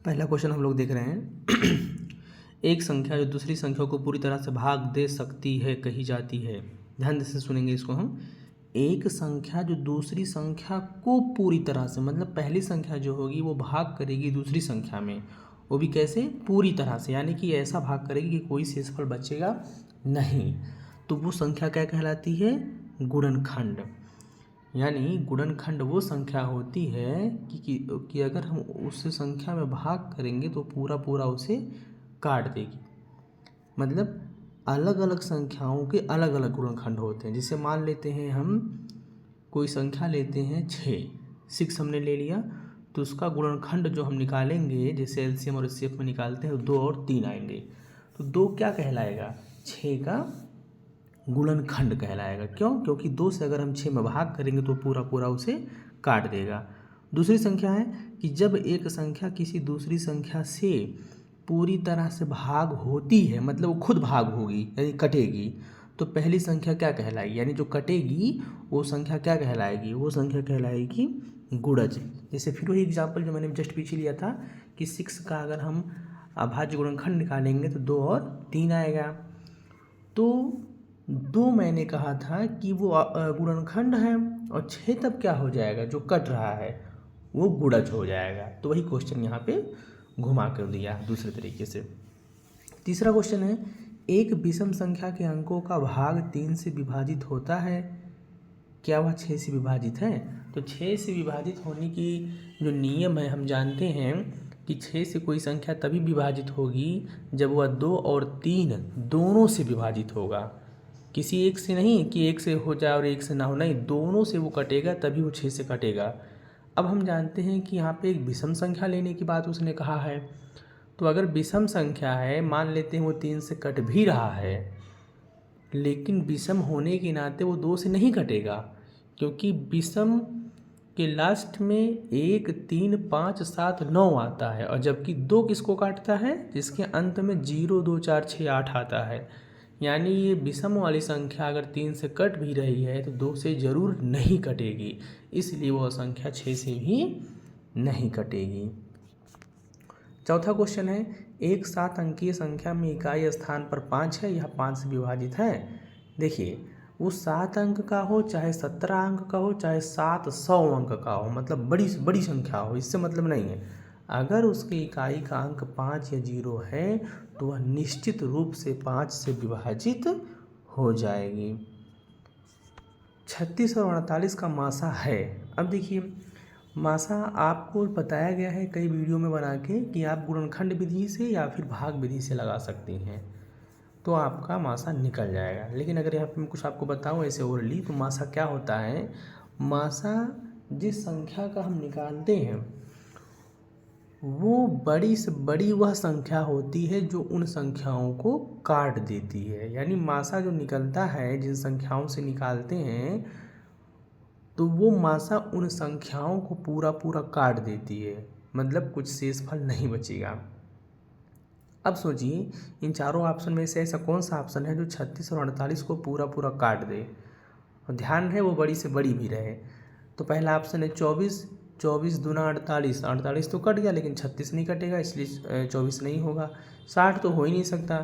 पहला क्वेश्चन हम लोग देख रहे हैं। एक संख्या जो दूसरी संख्या को पूरी तरह से भाग दे सकती है कही जाती है। ध्यान से सुनेंगे इसको हम। एक संख्या जो दूसरी संख्या को पूरी तरह से, मतलब पहली संख्या जो होगी वो भाग करेगी दूसरी संख्या में, वो भी कैसे? पूरी तरह से, यानी कि ऐसा भाग करेगी कि कोई शेषफल बचेगा नहीं। तो वो संख्या क्या कहलाती है? गुणनखंड। यानी गुणनखंड वो संख्या होती है कि अगर हम उस संख्या में भाग करेंगे तो पूरा पूरा उसे काट देगी। मतलब अलग अलग संख्याओं के अलग अलग गुणनखंड होते हैं। जैसे मान लेते हैं हम कोई संख्या लेते हैं 6 हमने ले लिया, तो उसका गुणनखंड जो हम निकालेंगे, जैसे एलसीएम और एचसीएफ में निकालते हैं, 2 और 3 आएंगे। तो 2 क्या कहलाएगा? 6 का गुणनखंड कहलाएगा। क्यों? क्योंकि 2 से अगर हम 6 में भाग करेंगे तो पूरा पूरा उसे काट देगा। दूसरी संख्या है कि जब एक संख्या किसी दूसरी संख्या से पूरी तरह से भाग होती है, मतलब वो खुद भाग होगी यानी कटेगी, तो पहली संख्या क्या कहलाएगी? यानी जो कटेगी वो संख्या क्या कहलाएगी? वो संख्या कहलाएगी गुणज। जैसे फिर वही एग्जाम्पल जो मैंने जस्ट पीछे लिया था कि 6 का अगर हम अभाज्य गुणनखंड निकालेंगे तो 2 और 3 आएगा। तो 2 मैंने कहा था कि वो गुणनखंड है, और 6 तब क्या हो जाएगा? जो कट रहा है वो गुणज हो जाएगा। तो वही क्वेश्चन यहाँ पे घुमा कर दिया दूसरे तरीके से। तीसरा क्वेश्चन है, एक विषम संख्या के अंकों का भाग 3 से विभाजित होता है, क्या वह 6 से विभाजित है? तो 6 से विभाजित होने की जो नियम है हम जानते हैं कि 6 से कोई संख्या तभी विभाजित होगी जब वह 2 और 3 दोनों से विभाजित होगा। किसी एक से नहीं कि एक से हो जाए और एक से ना हो, नहीं, दोनों से वो कटेगा तभी वो 6 से कटेगा। अब हम जानते हैं कि यहाँ पे एक विषम संख्या लेने की बात उसने कहा है। तो अगर विषम संख्या है, मान लेते हैं वो 3 से कट भी रहा है, लेकिन विषम होने के नाते वो 2 से नहीं कटेगा, क्योंकि विषम के लास्ट में 1, 3, 5, 7, 9 आता है, और जबकि 2 किसको काटता है? जिसके अंत में 0, 2, 4, 6, 8 आता है। यानी ये विषम वाली संख्या अगर 3 से कट भी रही है तो 2 से जरूर नहीं कटेगी, इसलिए वह संख्या 6 से भी नहीं कटेगी। चौथा क्वेश्चन है, एक 7 अंकीय संख्या में इकाई स्थान पर 5 है, यह 5 से विभाजित है। देखिए, वो 7 अंक का हो, चाहे 17 अंक का हो, चाहे 700 अंक का हो, मतलब बड़ी बड़ी संख्या हो, इससे मतलब नहीं है। अगर उसकी इकाई का अंक 5 या 0 है तो वह निश्चित रूप से 5 से विभाजित हो जाएगी। 36 और 48 का मासा है। अब देखिए, मासा आपको बताया गया है कई वीडियो में बना के कि आप गुणनखंड विधि से या फिर भाग विधि से लगा सकती हैं, तो आपका मासा निकल जाएगा। लेकिन अगर यहाँ पे मैं कुछ आपको बताऊँ ऐसे ओरली, तो मासा क्या होता है? मासा जिस संख्या का हम निकालते हैं वो बड़ी से बड़ी वह संख्या होती है जो उन संख्याओं को काट देती है। यानी मासा जो निकलता है जिन संख्याओं से निकालते हैं, तो वो मासा उन संख्याओं को पूरा पूरा काट देती है, मतलब कुछ शेषफल नहीं बचेगा। अब सोचिए, इन चारों ऑप्शन में से ऐसा कौन सा ऑप्शन है जो 36 और 48 को पूरा पूरा काट दे, और ध्यान रहे वो बड़ी से बड़ी भी रहे। तो पहला ऑप्शन है 24, 24 दूना 48, 48 तो कट गया लेकिन 36 नहीं कटेगा, इसलिए 24 नहीं होगा। 60 तो हो ही नहीं सकता,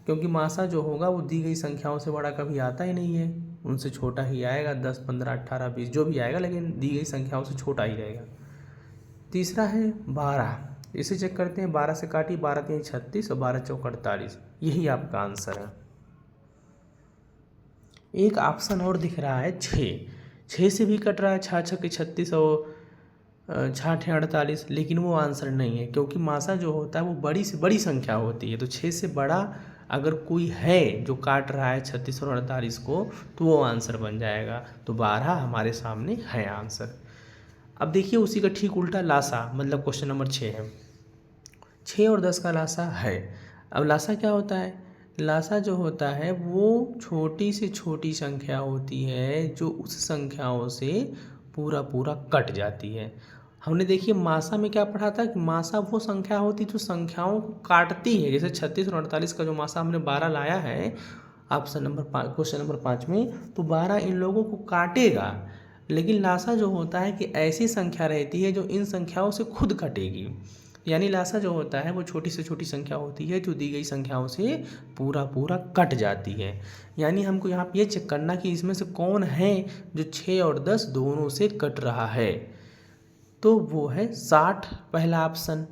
क्योंकि मासा जो होगा वो दी गई संख्याओं से बड़ा कभी आता ही नहीं है, उनसे छोटा ही आएगा, 10, 15, 18, 20 जो भी आएगा, लेकिन दी गई संख्याओं से छोटा ही रहेगा। तीसरा है 12, इसे चेक करते हैं। 12 से काटिए, 12 3 36 और 12 चौक 48, यही आपका आंसर है। एक ऑप्शन और दिख रहा है 6 से भी कट रहा है, 6 छक्के 36 और 6 48, लेकिन वो आंसर नहीं है, क्योंकि मासा जो होता है वो बड़ी से बड़ी संख्या होती है। तो 6 से बड़ा अगर कोई है जो काट रहा है 36 और 48 को, तो वो आंसर बन जाएगा। तो 12 हमारे सामने है आंसर। अब देखिए, उसी का ठीक उल्टा लासा, मतलब क्वेश्चन नंबर 6 है। 6 और 10 का लासा है। अब लासा क्या होता है? लासा जो होता है वो छोटी से छोटी संख्या होती है जो उस संख्याओं से पूरा पूरा कट जाती है। हमने देखिए मासा में क्या पढ़ा था कि मासा वो संख्या होती जो संख्याओं को काटती है। जैसे 36 और 48 का जो मासा हमने 12 लाया है ऑप्शन नंबर 5, क्वेश्चन नंबर 5 में, तो 12 इन लोगों को काटेगा। लेकिन लासा जो होता है कि ऐसी संख्या रहती है जो इन संख्याओं से खुद कटेगी। यानी लासा जो होता है वो छोटी से छोटी संख्या होती है जो दी गई संख्याओं से पूरा पूरा कट जाती है। यानी हमको यहाँ पे ये चेक करना कि इसमें से कौन है जो 6 और 10 दोनों से कट रहा है, तो वो है 60 पहला ऑप्शन।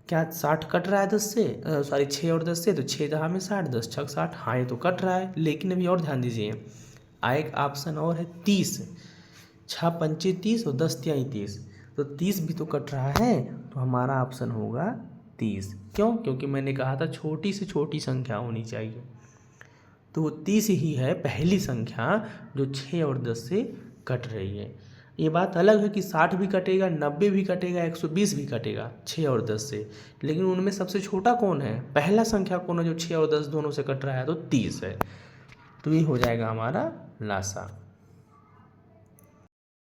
क्या 60 कट रहा है 10 से, सॉरी 6 और 10 से, तो 6 दहा में 60, 10 छक 60, हाँ ये तो कट रहा है। लेकिन अभी और ध्यान दीजिए, एक ऑप्शन और है 30, 6 पंचे 30 और 10 तिहाई 30, तो 30 भी तो कट रहा है, तो हमारा ऑप्शन होगा 30। क्यों? क्योंकि मैंने कहा था छोटी से छोटी संख्या होनी चाहिए, तो वो 30 ही है पहली संख्या जो 6 और 10 से कट रही है। ये बात अलग है कि 60 भी कटेगा, 90 भी कटेगा, 120 भी कटेगा 6 और 10 से, लेकिन उनमें सबसे छोटा कौन है, पहला संख्या कौन है जो 6 और 10 दोनों से कट रहा है, तो 30 है। तो ये हो जाएगा हमारा लासा।